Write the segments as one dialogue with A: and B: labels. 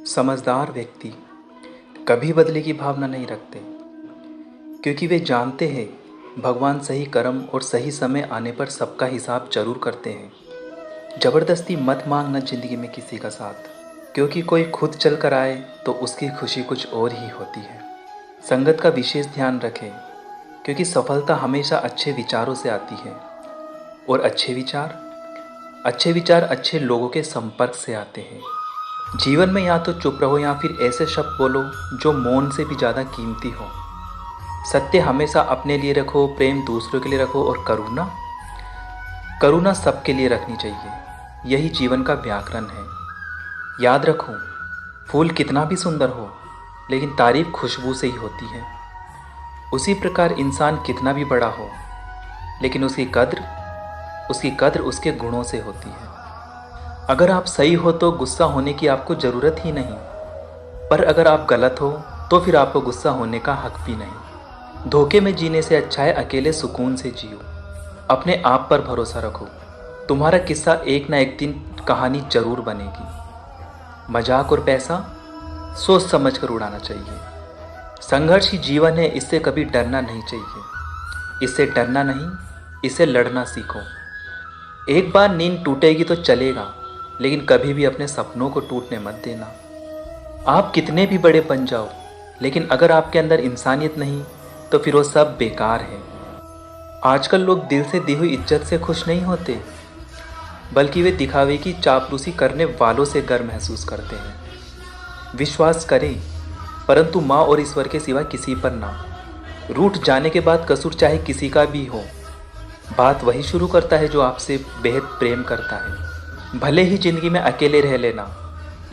A: समझदार व्यक्ति कभी बदले की भावना नहीं रखते, क्योंकि वे जानते हैं भगवान सही कर्म और सही समय आने पर सबका हिसाब जरूर करते हैं। ज़बरदस्ती मत मांगना जिंदगी में किसी का साथ, क्योंकि कोई खुद चल कर आए तो उसकी खुशी कुछ और ही होती है। संगत का विशेष ध्यान रखें, क्योंकि सफलता हमेशा अच्छे विचारों से आती है और अच्छे विचार अच्छे लोगों के संपर्क से आते हैं। जीवन में या तो चुप रहो या फिर ऐसे शब्द बोलो जो मौन से भी ज़्यादा कीमती हो। सत्य हमेशा अपने लिए रखो, प्रेम दूसरों के लिए रखो और करुणा सबके लिए रखनी चाहिए। यही जीवन का व्याकरण है। याद रखो, फूल कितना भी सुंदर हो लेकिन तारीफ खुशबू से ही होती है। उसी प्रकार इंसान कितना भी बड़ा हो लेकिन उसकी कद्र उसके गुणों से होती है। अगर आप सही हो तो गुस्सा होने की आपको ज़रूरत ही नहीं, पर अगर आप गलत हो तो फिर आपको गुस्सा होने का हक भी नहीं। धोखे में जीने से अच्छा है अकेले सुकून से जियो। अपने आप पर भरोसा रखो, तुम्हारा किस्सा एक ना एक दिन कहानी जरूर बनेगी। मजाक और पैसा सोच समझ कर उड़ाना चाहिए। संघर्ष ही जीवन है, इससे कभी डरना नहीं चाहिए। इससे डरना नहीं, इसे लड़ना सीखो। एक बार नींद टूटेगी तो चलेगा, लेकिन कभी भी अपने सपनों को टूटने मत देना। आप कितने भी बड़े बन जाओ, लेकिन अगर आपके अंदर इंसानियत नहीं तो फिर वो सब बेकार है। आजकल लोग दिल से दी हुई इज्जत से खुश नहीं होते, बल्कि वे दिखावे की चापलूसी करने वालों से गर्व महसूस करते हैं। विश्वास करें, परंतु माँ और ईश्वर के सिवा किसी पर ना। रूठ जाने के बाद कसूर चाहे किसी का भी हो, बात वही शुरू करता है जो आपसे बेहद प्रेम करता है। भले ही जिंदगी में अकेले रह लेना,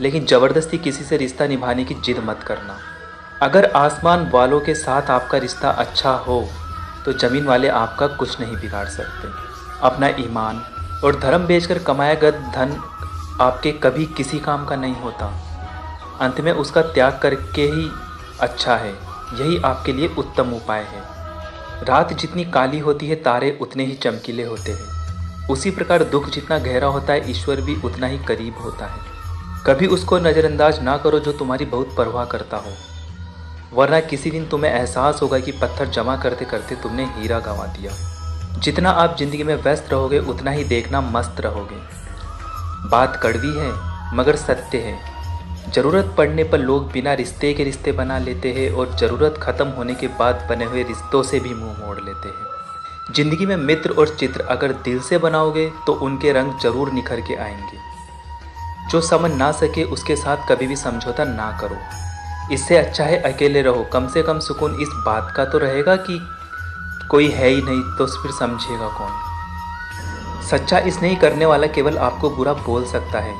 A: लेकिन ज़बरदस्ती किसी से रिश्ता निभाने की जिद मत करना। अगर आसमान वालों के साथ आपका रिश्ता अच्छा हो तो ज़मीन वाले आपका कुछ नहीं बिगाड़ सकते। अपना ईमान और धर्म बेचकर कमाया गया धन आपके कभी किसी काम का नहीं होता। अंत में उसका त्याग करके ही अच्छा है। यही आपके लिए उत्तम उपाय है। रात जितनी काली होती है, तारे उतने ही चमकीले होते हैं। उसी प्रकार दुख जितना गहरा होता है, ईश्वर भी उतना ही करीब होता है। कभी उसको नज़रअंदाज ना करो जो तुम्हारी बहुत परवाह करता हो, वरना किसी दिन तुम्हें एहसास होगा कि पत्थर जमा करते करते तुमने हीरा गंवा दिया। जितना आप जिंदगी में व्यस्त रहोगे उतना ही देखना मस्त रहोगे। बात कड़वी है मगर सत्य है। ज़रूरत पड़ने पर लोग बिना रिश्ते के रिश्ते बना लेते हैं और ज़रूरत ख़त्म होने के बाद बने हुए रिश्तों से भी मुंह मोड़ लेते हैं। जिंदगी में मित्र और चित्र अगर दिल से बनाओगे तो उनके रंग जरूर निखर के आएंगे। जो समझ ना सके उसके साथ कभी भी समझौता ना करो। इससे अच्छा है अकेले रहो। कम से कम सुकून इस बात का तो रहेगा कि कोई है ही नहीं, तो फिर समझेगा कौन। सच्चा स्नेही करने वाला केवल आपको बुरा बोल सकता है,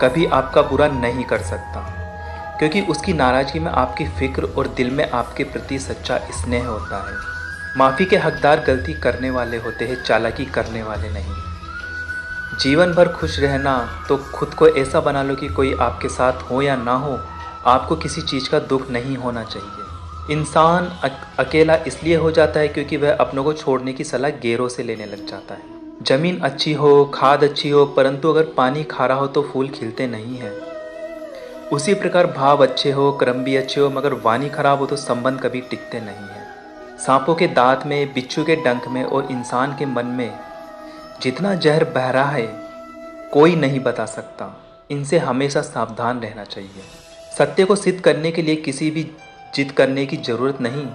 A: कभी आपका बुरा नहीं कर सकता, क्योंकि उसकी नाराजगी में आपकी फिक्र और दिल में आपके प्रति सच्चा स्नेह होता है। माफ़ी के हकदार गलती करने वाले होते हैं, चालाकी करने वाले नहीं। जीवन भर खुश रहना तो खुद को ऐसा बना लो कि कोई आपके साथ हो या ना हो, आपको किसी चीज़ का दुख नहीं होना चाहिए। इंसान अकेला इसलिए हो जाता है क्योंकि वह अपनों को छोड़ने की सलाह गैरों से लेने लग जाता है। जमीन अच्छी हो, खाद अच्छी हो, परंतु अगर पानी खारा हो तो फूल खिलते नहीं हैं। उसी प्रकार भाव अच्छे हो, कर्म भी अच्छे हो, मगर वाणी खराब हो तो संबंध कभी टिकते नहीं हैं। सांपों के दांत में, बिच्छू के डंक में और इंसान के मन में जितना जहर बह रहा है कोई नहीं बता सकता। इनसे हमेशा सावधान रहना चाहिए। सत्य को सिद्ध करने के लिए किसी भी जिद करने की जरूरत नहीं,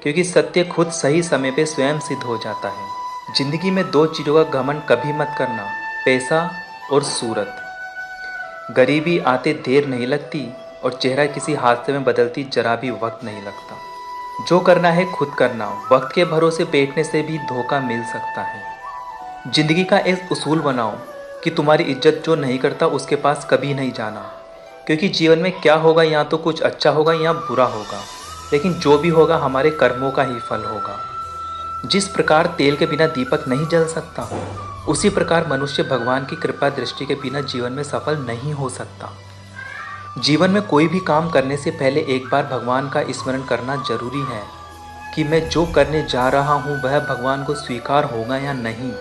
A: क्योंकि सत्य खुद सही समय पे स्वयं सिद्ध हो जाता है। जिंदगी में दो चीज़ों का घमंड कभी मत करना, पैसा और सूरत। गरीबी आते देर नहीं लगती और चेहरा किसी हादसे में बदलती जरा भी वक्त नहीं लगता। जो करना है खुद करना, वक्त के भरोसे बैठने से भी धोखा मिल सकता है। जिंदगी का एक उसूल बनाओ कि तुम्हारी इज्जत जो नहीं करता उसके पास कभी नहीं जाना, क्योंकि जीवन में क्या होगा, या तो कुछ अच्छा होगा या बुरा होगा, लेकिन जो भी होगा हमारे कर्मों का ही फल होगा। जिस प्रकार तेल के बिना दीपक नहीं जल सकता, उसी प्रकार मनुष्य भगवान की कृपा दृष्टि के बिना जीवन में सफल नहीं हो सकता। जीवन में कोई भी काम करने से पहले एक बार भगवान का स्मरण करना जरूरी है कि मैं जो करने जा रहा हूँ वह भगवान को स्वीकार होगा या नहीं।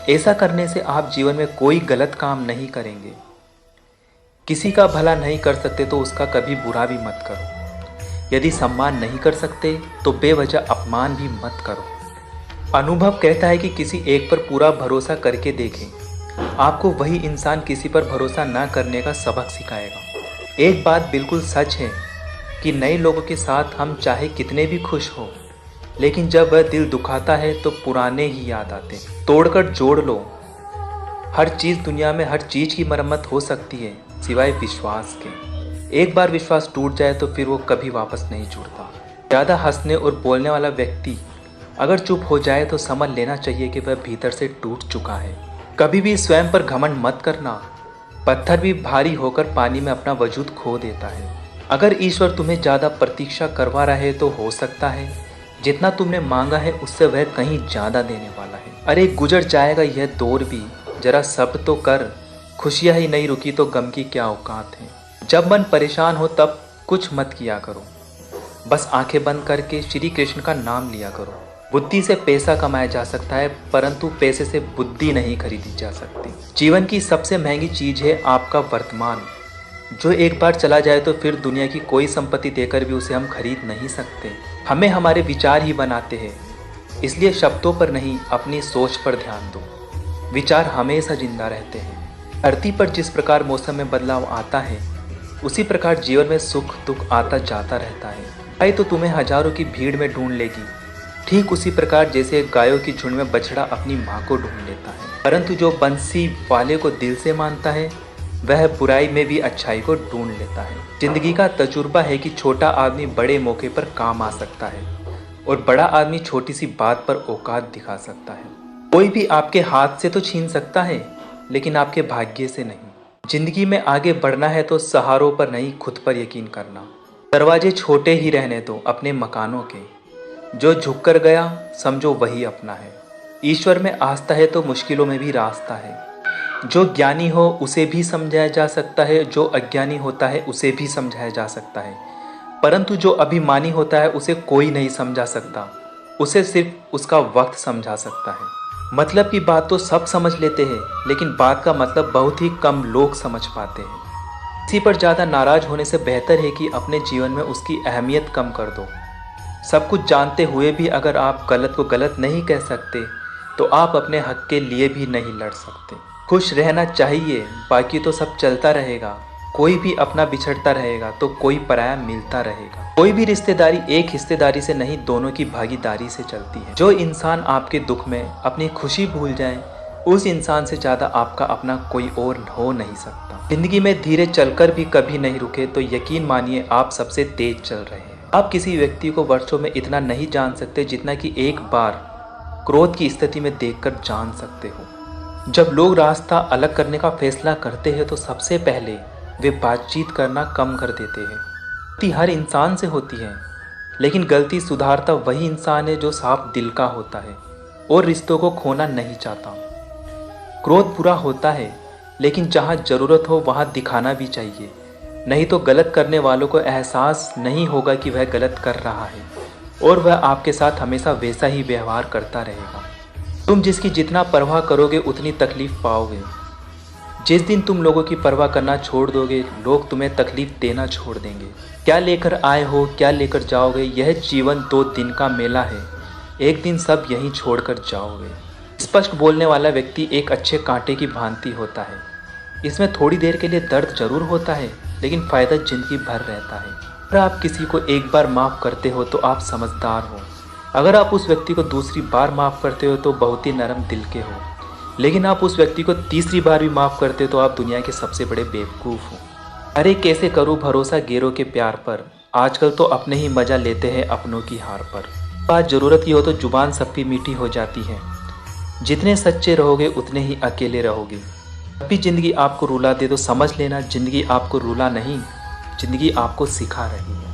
A: ऐसा करने से आप जीवन में कोई गलत काम नहीं करेंगे। किसी का भला नहीं कर सकते तो उसका कभी बुरा भी मत करो। यदि सम्मान नहीं कर सकते तो बेवजह अपमान भी मत करो। अनुभव कहता है कि किसी एक पर पूरा भरोसा करके देखें। आपको वही इंसान किसी पर भरोसा ना करने का सबक सिखाएगा। एक बात बिल्कुल सच है कि नए लोगों के साथ हम चाहे कितने भी खुश हो, लेकिन जब वह दिल दुखाता है तो पुराने ही याद आते हैं। तोड़कर जोड़ लो। हर चीज़ दुनिया में हर चीज़ की मरम्मत हो सकती है सिवाय विश्वास के। एक बार विश्वास टूट जाए तो फिर वो कभी वापस नहीं जुड़ता। ज़्यादा हंसने और बोलने वाला व्यक्ति अगर चुप हो जाए तो समझ लेना चाहिए कि वह भीतर से टूट चुका है। कभी भी स्वयं पर घमंड मत करना। पत्थर भी भारी होकर पानी में अपना वजूद खो देता है। अगर ईश्वर तुम्हें ज़्यादा प्रतीक्षा करवा रहा है तो हो सकता है जितना तुमने मांगा है उससे वह कहीं ज़्यादा देने वाला है। अरे गुजर जाएगा यह दौर भी, जरा सब्र तो कर। खुशियाँ ही नहीं रुकी तो गम की क्या औकात है। जब मन परेशान हो तब कुछ मत किया करो, बस आंखें बंद करके श्री कृष्ण का नाम लिया करो। बुद्धि से पैसा कमाया जा सकता है परंतु पैसे से बुद्धि नहीं खरीदी जा सकती। जीवन की सबसे महंगी चीज़ है आपका वर्तमान, जो एक बार चला जाए तो फिर दुनिया की कोई संपत्ति देकर भी उसे हम खरीद नहीं सकते। हमें हमारे विचार ही बनाते हैं, इसलिए शब्दों पर नहीं अपनी सोच पर ध्यान दो। विचार हमेशा जिंदा रहते हैं। धरती पर जिस प्रकार मौसम में बदलाव आता है उसी प्रकार जीवन में सुख दुख आता जाता रहता है। गाय तो तुम्हें हजारों की भीड़ में ढूंढ लेगी, ठीक उसी प्रकार जैसे गायों की झुंड में बछड़ा अपनी माँ को ढूंढ लेता है। परंतु जो बंसी वाले को दिल से मानता है वह बुराई में भी अच्छाई को ढूंढ लेता है। जिंदगी का तजुर्बा है कि छोटा आदमी बड़े मौके पर काम आ सकता है और बड़ा आदमी छोटी सी बात पर औकात दिखा सकता है। कोई भी आपके हाथ से तो छीन सकता है लेकिन आपके भाग्य से नहीं। जिंदगी में आगे बढ़ना है तो सहारों पर नहीं खुद पर यकीन करना। दरवाजे छोटे ही रहने दो अपने मकानों के, जो झुक कर गया समझो वही अपना है। ईश्वर में आस्था है तो मुश्किलों में भी रास्ता है। जो ज्ञानी हो उसे भी समझाया जा सकता है, जो अज्ञानी होता है उसे भी समझाया जा सकता है, परंतु जो अभिमानी होता है उसे कोई नहीं समझा सकता, उसे सिर्फ उसका वक्त समझा सकता है। मतलब की बात तो सब समझ लेते हैं लेकिन बात का मतलब बहुत ही कम लोग समझ पाते हैं। किसी पर ज़्यादा नाराज होने से बेहतर है कि अपने जीवन में उसकी अहमियत कम कर दो। सब कुछ जानते हुए भी अगर आप गलत को गलत नहीं कह सकते तो आप अपने हक के लिए भी नहीं लड़ सकते। खुश रहना चाहिए, बाकी तो सब चलता रहेगा। कोई भी अपना बिछड़ता रहेगा तो कोई पराया मिलता रहेगा। कोई भी रिश्तेदारी एक हिस्सेदारी से नहीं दोनों की भागीदारी से चलती है। जो इंसान आपके दुख में अपनी खुशी भूल जाए उस इंसान से ज़्यादा आपका अपना कोई और हो नहीं सकता। जिंदगी में धीरे चलकर भी कभी नहीं रुके तो यकीन मानिए आप सबसे तेज चल रहे हैं। आप किसी व्यक्ति को वर्षों में इतना नहीं जान सकते जितना कि एक बार क्रोध की स्थिति में देखकर जान सकते हो। जब लोग रास्ता अलग करने का फैसला करते हैं तो सबसे पहले वे बातचीत करना कम कर देते हैं। गलती हर इंसान से होती है लेकिन गलती सुधारता वही इंसान है जो साफ दिल का होता है और रिश्तों को खोना नहीं चाहता। क्रोध बुरा होता है लेकिन जहाँ ज़रूरत हो वहाँ दिखाना भी चाहिए, नहीं तो गलत करने वालों को एहसास नहीं होगा कि वह गलत कर रहा है और वह आपके साथ हमेशा वैसा ही व्यवहार करता रहेगा। तुम जिसकी जितना परवाह करोगे उतनी तकलीफ पाओगे। जिस दिन तुम लोगों की परवाह करना छोड़ दोगे लोग तुम्हें तकलीफ देना छोड़ देंगे। क्या लेकर आए हो क्या लेकर जाओगे, यह जीवन 2 दिन का मेला है, एक दिन सब यहीं छोड़कर जाओगे। स्पष्ट बोलने वाला व्यक्ति एक अच्छे कांटे की भांति होता है। इसमें थोड़ी देर के लिए दर्द जरूर होता है लेकिन फ़ायदा जिंदगी भर रहता है। अगर आप किसी को एक बार माफ़ करते हो तो आप समझदार हो। अगर आप उस व्यक्ति को दूसरी बार माफ़ करते हो तो बहुत ही नरम दिल के हो। लेकिन आप उस व्यक्ति को तीसरी बार भी माफ़ करते हो तो आप दुनिया के सबसे बड़े बेवकूफ़ हो। अरे कैसे करूँ भरोसा गैरों के प्यार पर, आजकल तो अपने ही मज़ा लेते हैं अपनों की हार पर। बात ज़रूरत की हो तो जुबान सबकी मीठी हो जाती है। जितने सच्चे रहोगे उतने ही अकेले रहोगे। जब भी ज़िंदगी आपको रुला दे तो समझ लेना ज़िंदगी आपको रुला नहीं, ज़िंदगी आपको सिखा रही है।